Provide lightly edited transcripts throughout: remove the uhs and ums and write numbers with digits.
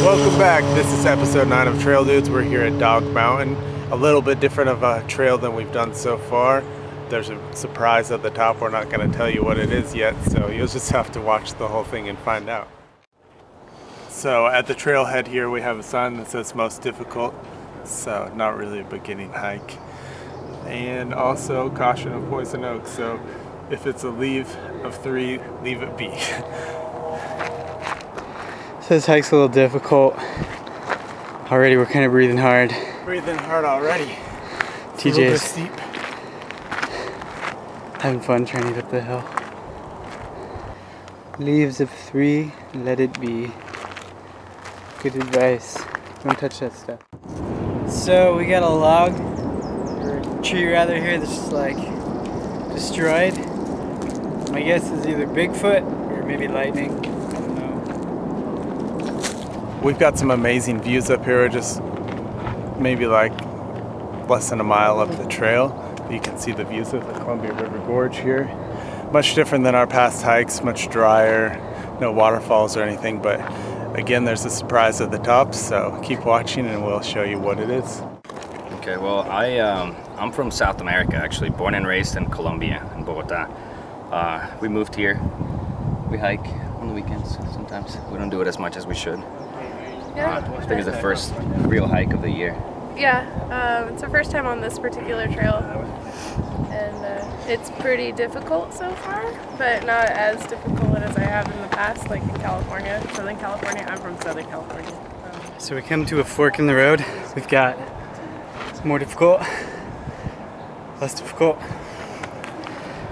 Welcome back. This is episode 9 of Trail Dudes. We're here at Dog Mountain. A little bit different of a trail than we've done so far. There's a surprise at the top. We're not going to tell you what it is yet, so you'll just have to watch the whole thing and find out. So at the trailhead here we have a sign that says most difficult, so not really a beginning hike. And also caution of poison oak, so if it's a leave of 3, leave it be. So this hike's a little difficult. Already we're kind of breathing hard. Breathing hard already. TJ's steep. Having fun trying to get up the hill. Leaves of 3, let it be. Good advice. Don't touch that stuff. So we got a log, or a tree rather here that's just like destroyed. My guess is either Bigfoot or maybe lightning. I don't know. We've got some amazing views up here. We're just maybe like less than a mile up the trail. You can see the views of the Columbia River Gorge here. Much different than our past hikes, much drier, no waterfalls or anything, but again, there's a surprise at the top, so keep watching and we'll show you what it is. Okay, well, I'm from South America, actually, born and raised in Colombia, in Bogota. We moved here. We hike on the weekends sometimes. We don't do it as much as we should. Yeah. I think it's the first real hike of the year. Yeah, it's our first time on this particular trail, and it's pretty difficult so far, but not as difficult as I have in the past, like in California, Southern California. I'm from Southern California. So we come to a fork in the road. We've got more difficult, less difficult.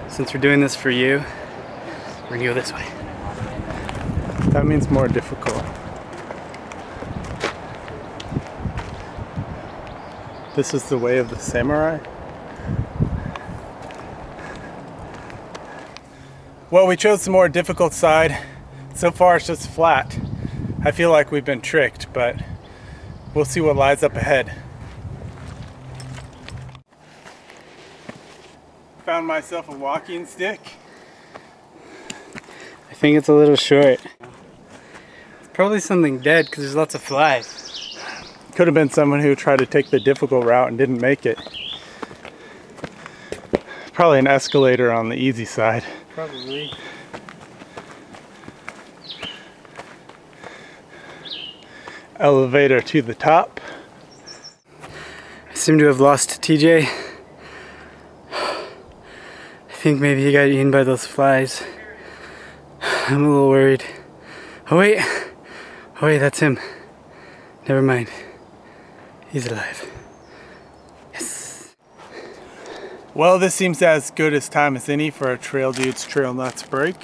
Since we're doing this for you, we're gonna go this way. That means more difficult. This is the way of the samurai. Well, we chose the more difficult side. So far it's just flat. I feel like we've been tricked, but we'll see what lies up ahead. Found myself a walking stick. I think it's a little short. It's probably something dead because there's lots of flies. Could have been someone who tried to take the difficult route and didn't make it. Probably an escalator on the easy side. Probably. Elevator to the top. I seem to have lost TJ. I think maybe he got eaten by those flies. I'm a little worried. Oh wait, that's him. Never mind. He's alive. Yes. Well, this seems as good as time as any for a Trail Dudes Trail Nuts break.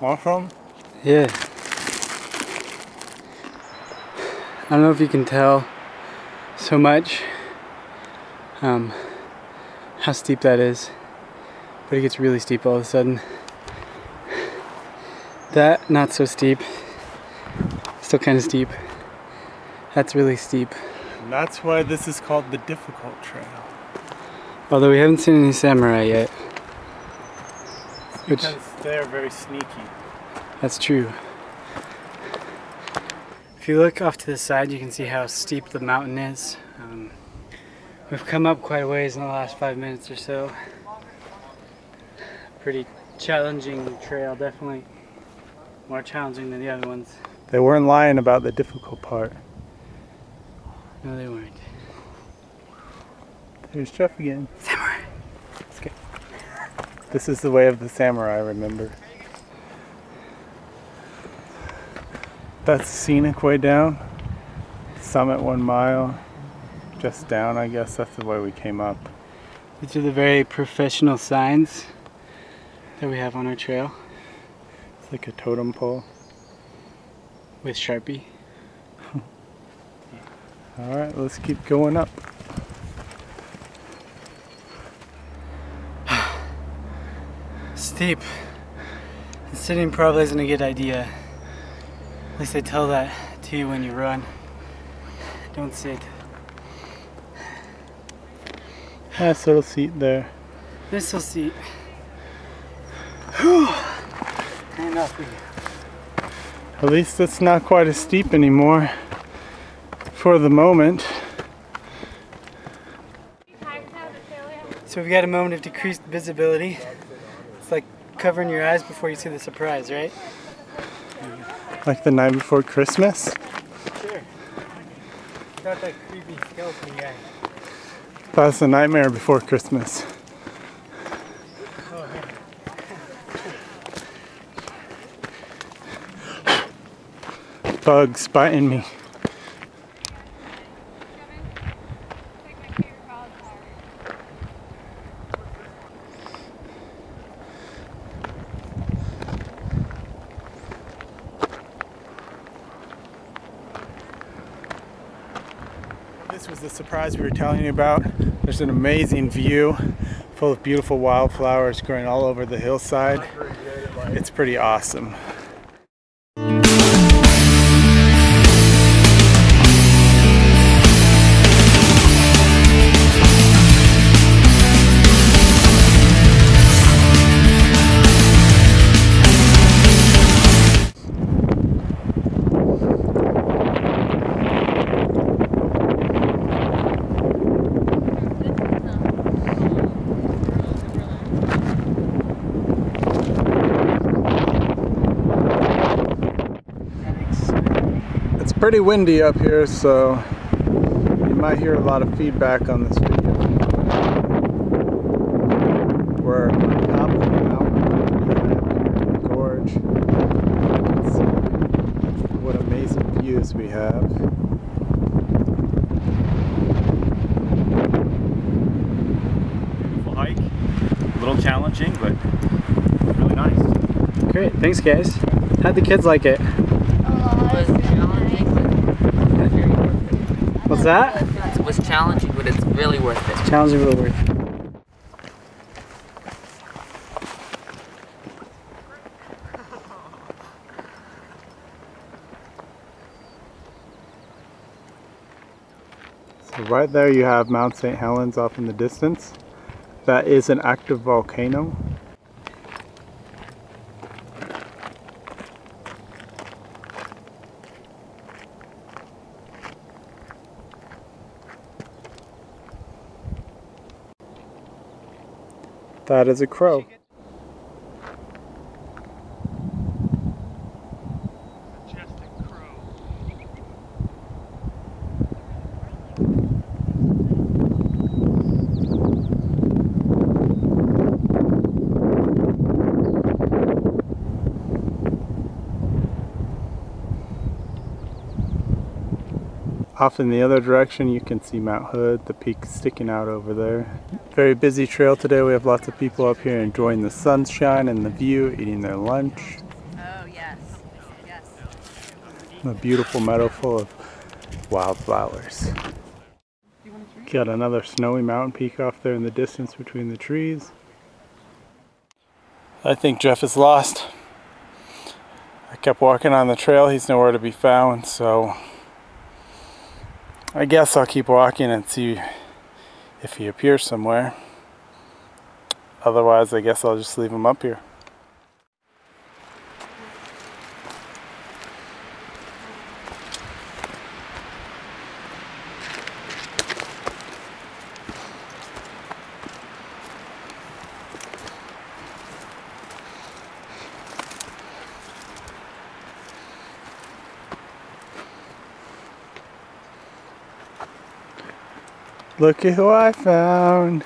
Awesome. Yeah. I don't know if you can tell so much how steep that is, but it gets really steep all of a sudden. That, not so steep. Still kind of steep. That's really steep. And that's why this is called the difficult trail. Although we haven't seen any samurai yet. Because they're very sneaky. That's true. If you look off to the side, you can see how steep the mountain is. We've come up quite a ways in the last 5 minutes or so. Pretty challenging trail, definitely. More challenging than the other ones. They weren't lying about the difficult part. No, they weren't. There's Jeff again. Samurai! Let's go. This is the way of the samurai, remember? That's scenic way down. Summit 1 mile. Just down, I guess. That's the way we came up. These are the very professional signs that we have on our trail. It's like a totem pole. With Sharpie. Alright, let's keep going up. Steep. And sitting probably isn't a good idea. At least I tell that to you when you run. Don't sit. Nice little seat there. This will seat. And off we go. At least it's not quite as steep anymore for the moment. So we've got a moment of decreased visibility. It's like covering your eyes before you see the surprise, right? Like the night before Christmas. Sure. Without that creepy skeleton guy. That's the nightmare before Christmas. Oh, man. Bugs biting me. This was the surprise we were telling you about. There's an amazing view full of beautiful wildflowers growing all over the hillside. It's pretty awesome. Pretty windy up here, so you might hear a lot of feedback on this video. We're on top of the mountain, the gorge. You can see what amazing views we have. Beautiful hike, a little challenging, but really nice. Great, thanks guys. How'd the kids like it? What's that? It was challenging, but it's really worth it. It's challenging, but worth it. So right there you have Mount St. Helens off in the distance. That is an active volcano. That is a crow. Majestic crow. Off in the other direction you can see Mount Hood, the peak sticking out over there. Very busy trail today. We have lots of people up here enjoying the sunshine and the view, eating their lunch. Oh, yes. Yes. A beautiful meadow full of wildflowers. Got another snowy mountain peak off there in the distance between the trees. I think Jeff is lost. I kept walking on the trail. He's nowhere to be found, so I guess I'll keep walking and see if he appears somewhere. Otherwise, I guess I'll just leave him up here. Look at who I found.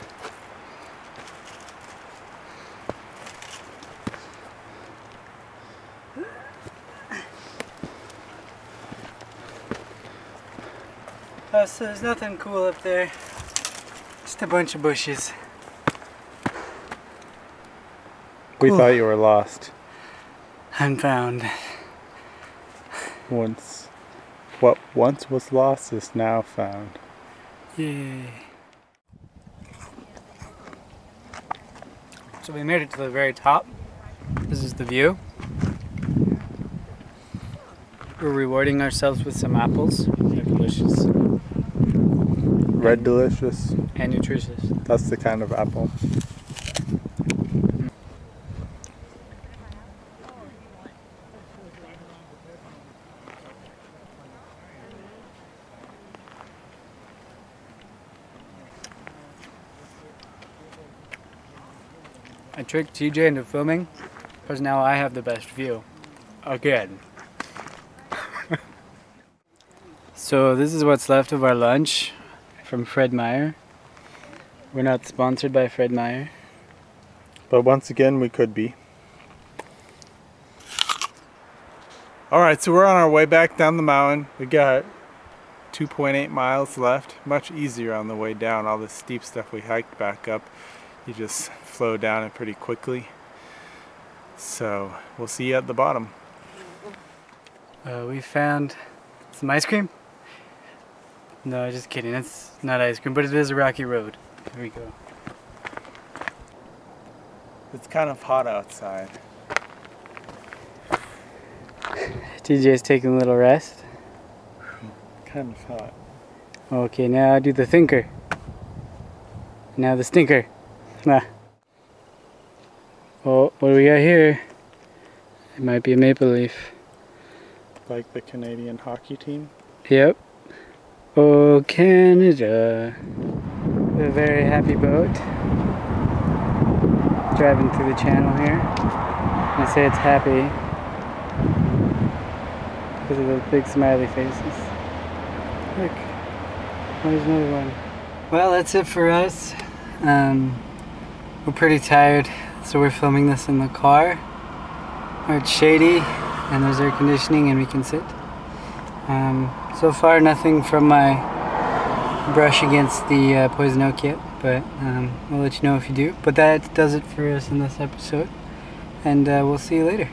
So there's nothing cool up there. Just a bunch of bushes. We Cool. thought you were lost. I'm found. What once was lost is now found. Yay. So we made it to the very top. This is the view. We're rewarding ourselves with some apples. They're delicious. Red delicious. And nutritious. That's the kind of apple. I tricked TJ into filming because now I have the best view. Again. So this is what's left of our lunch from Fred Meyer. We're not sponsored by Fred Meyer. But once again, we could be. Alright, so we're on our way back down the mountain. We got 2.8 miles left. Much easier on the way down. All the steep stuff we hiked back up, you just flow down it pretty quickly. So we'll see you at the bottom. We found some ice cream. No, just kidding. It's not ice cream, but it is a rocky road. Here we go. It's kind of hot outside. TJ's taking a little rest. Kind of hot. Okay, now do the thinker. Now the stinker. Ah. Oh, what do we got here? It might be a maple leaf. Like the Canadian hockey team? Yep. Oh, Canada. A very happy boat. Driving through the channel here. I say it's happy because of the big smiley faces. Look, there's another one. Well, that's it for us. We're pretty tired, so we're filming this in the car where it's shady and there's air conditioning and we can sit. So far nothing from my brush against the poison oak yet, but I'll let you know if you do. But that does it for us in this episode, and we'll see you later.